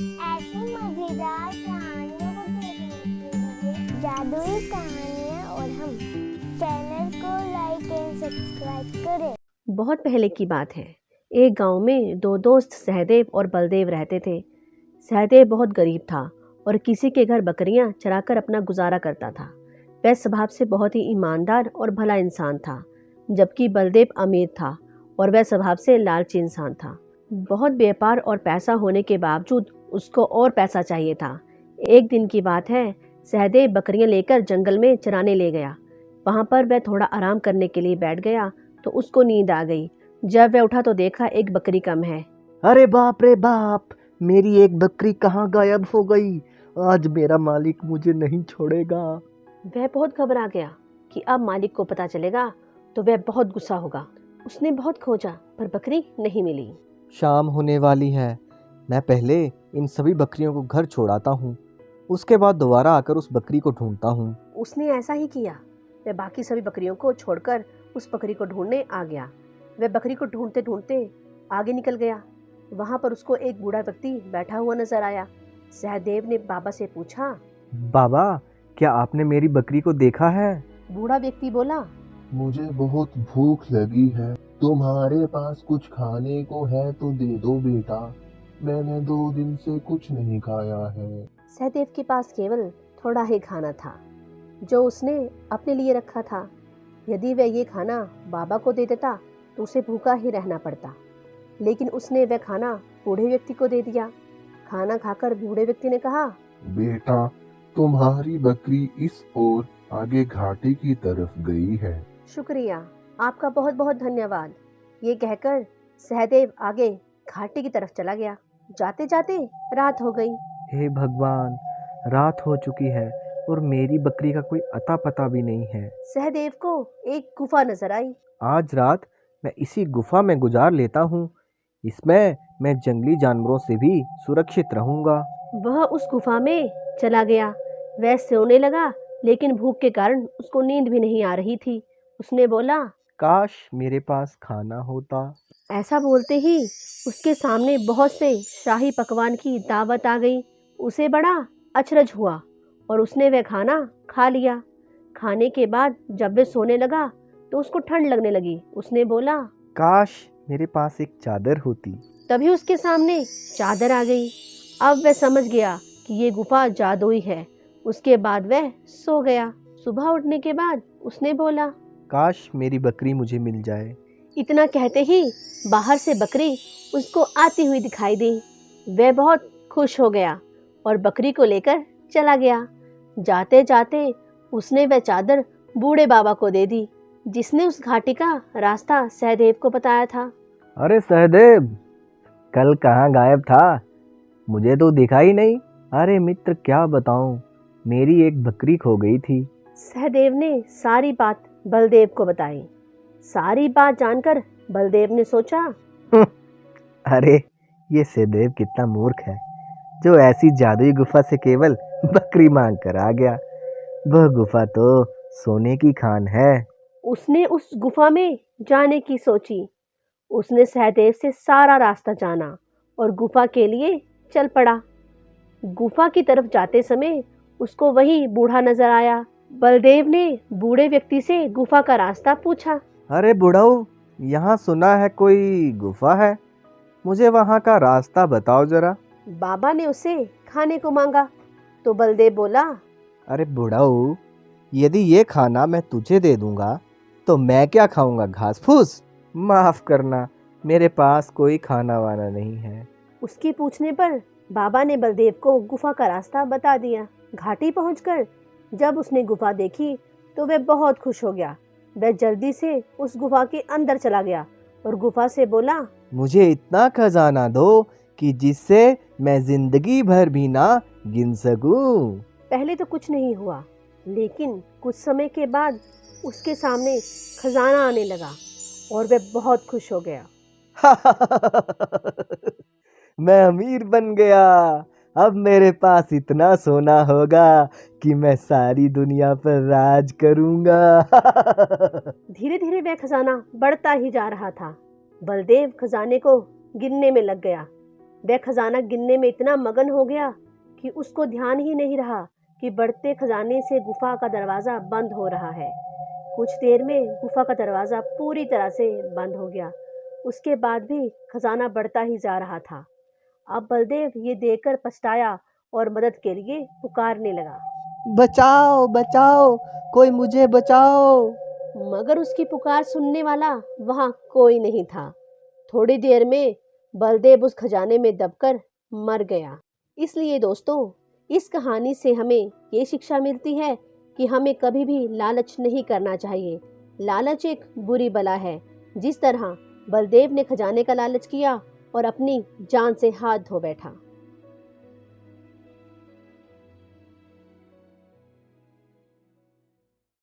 ऐसी मजेदार कहानियों को सुनने के लिए जादुई कहानियाँ और हम चैनल को लाइक एंड सब्सक्राइब करें। बहुत पहले की बात है। एक गांव में दो दोस्त सहदेव और बलदेव रहते थे। सहदेव बहुत गरीब था और किसी के घर बकरियां चराकर अपना गुजारा करता था। वह स्वभाव से बहुत ही ईमानदार और भला इंसान था, जबकि बलदेव अमीर था और वह स्वभाव से लालची इंसान था। बहुत व्यापार और पैसा होने के बावजूद उसको और पैसा चाहिए था। एक दिन की बात है, सहदेव बकरियां लेकर जंगल में चराने ले गया। वहां पर वह थोड़ा आराम करने के लिए बैठ गया तो उसको नींद आ गई। जब वह उठा तो देखा एक बकरी कम है। अरे बाप रे बाप, मेरी एक बकरी कहाँ गायब हो गई। आज मेरा मालिक मुझे नहीं छोड़ेगा। वह बहुत घबरा गया कि अब मालिक को पता चलेगा तो वह बहुत गुस्सा होगा। उसने बहुत खोजा पर बकरी नहीं मिली। शाम होने वाली है, मैं पहले इन सभी बकरियों को घर छोड़ाता हूँ, उसके बाद दोबारा आकर उस बकरी को ढूंढता हूँ। उसने ऐसा ही किया। वह बाकी सभी बकरियों को छोड़कर उस बकरी को ढूंढने आ गया। वह बकरी को ढूंढते ढूंढते आगे निकल गया। वहां पर उसको एक बूढ़ा व्यक्ति बैठा हुआ नजर आया। सहदेव ने बाबा से पूछा। बाबा, क्या आपने मेरी बकरी को देखा है? बूढ़ा व्यक्ति बोला, मुझे बहुत भूख लगी है। तुम्हारे पास कुछ खाने को है तो दे दो बेटा। मैंने 2 दिन से कुछ नहीं खाया है। सहदेव के पास केवल थोड़ा ही खाना था जो उसने अपने लिए रखा था। यदि वह ये खाना बाबा को दे देता तो उसे भूखा ही रहना पड़ता, लेकिन उसने वह खाना बूढ़े व्यक्ति को दे दिया। खाना खाकर बूढ़े व्यक्ति ने कहा, बेटा, तुम्हारी बकरी इस ओर आगे घाटी की तरफ गई है। शुक्रिया, आपका बहुत बहुत धन्यवाद। ये कहकर सहदेव आगे घाटी की तरफ चला गया। जाते जाते रात हो गई। हे भगवान, रात हो चुकी है और मेरी बकरी का कोई अता पता भी नहीं है। सहदेव को एक गुफा नजर आई। आज रात मैं इसी गुफा में गुजार लेता हूँ। इसमें मैं जंगली जानवरों से भी सुरक्षित रहूंगा। वह उस गुफा में चला गया। वह सोने लगा, लेकिन भूख के कारण उसको नींद भी नहीं आ रही थी। उसने बोला, काश मेरे पास खाना होता। ऐसा बोलते ही उसके सामने बहुत से शाही पकवान की दावत आ गई। उसे बड़ा अचरज हुआ और उसने वह खाना खा लिया। खाने के बाद जब वह सोने लगा तो उसको ठंड लगने लगी। उसने बोला, काश मेरे पास एक चादर होती। तभी उसके सामने चादर आ गई। अब वह समझ गया कि ये गुफा जादुई है। उसके बाद वह सो गया। सुबह उठने के बाद उसने बोला, काश मेरी बकरी मुझे मिल जाए। इतना कहते ही बाहर से बकरी उसको आती हुई दिखाई दी। वह बहुत खुश हो गया और बकरी को लेकर चला गया। जाते जाते उसने वह चादर बूढ़े बाबा को दे दी, जिसने उस घाटी का रास्ता सहदेव को बताया था। अरे सहदेव, कल कहाँ गायब था? मुझे तो दिखा ही नहीं। अरे मित्र, क्या बताऊं, मेरी एक बकरी खो गई थी। सहदेव ने सारी बात बलदेव को बताई। सारी बात जानकर बलदेव ने सोचा, अरे ये सहदेव कितना मूर्ख है, जो ऐसी जादुई गुफा से केवल बकरी मांग कर आ गया। वह गुफा तो सोने की खान है। उसने उस गुफा में जाने की सोची। उसने सहदेव से सारा रास्ता जाना और गुफा के लिए चल पड़ा। गुफा की तरफ जाते समय उसको वही बूढ़ा नजर आया। बलदेव ने बूढ़े व्यक्ति से गुफा का रास्ता पूछा। अरे बुढ़ऊ, यहाँ सुना है कोई गुफा है, मुझे वहाँ का रास्ता बताओ जरा। बाबा ने उसे खाने को मांगा तो बलदेव बोला, अरे बुढ़ऊ, यदि ये खाना मैं तुझे दे दूंगा तो मैं क्या खाऊंगा, घास फूस? माफ करना, मेरे पास कोई खाना वाना नहीं है। उसके पूछने पर बाबा ने बलदेव को गुफा का रास्ता बता दिया। घाटी पहुंचकर जब उसने गुफा देखी तो वह बहुत खुश हो गया। वह जल्दी से उस गुफा के अंदर चला गया और गुफा से बोला, मुझे इतना खजाना दो कि जिससे मैं जिंदगी भर भी ना गिन सकूं। पहले तो कुछ नहीं हुआ, लेकिन कुछ समय के बाद उसके सामने खजाना आने लगा और वह बहुत खुश हो गया। मैं अमीर बन गया। अब मेरे पास इतना सोना होगा कि मैं सारी दुनिया पर राज करूंगा। धीरे धीरे वह खजाना बढ़ता ही जा रहा था। बलदेव खजाने को गिनने में लग गया। वह खजाना गिनने में इतना मगन हो गया कि उसको ध्यान ही नहीं रहा कि बढ़ते खजाने से गुफा का दरवाज़ा बंद हो रहा है। कुछ देर में गुफा का दरवाज़ा पूरी तरह से बंद हो गया। उसके बाद भी खजाना बढ़ता ही जा रहा था। अब बलदेव ये देखकर पछताया और मदद के लिए पुकारने लगा। बचाओ बचाओ, कोई मुझे बचाओ। मगर उसकी पुकार सुनने वाला वहां कोई नहीं था। थोड़ी देर में बलदेव उस खजाने में दबकर मर गया। इसलिए दोस्तों, इस कहानी से हमें ये शिक्षा मिलती है कि हमें कभी भी लालच नहीं करना चाहिए। लालच एक बुरी बला है। जिस तरह बलदेव ने खजाने का लालच किया और अपनी जान से हाथ धो बैठा।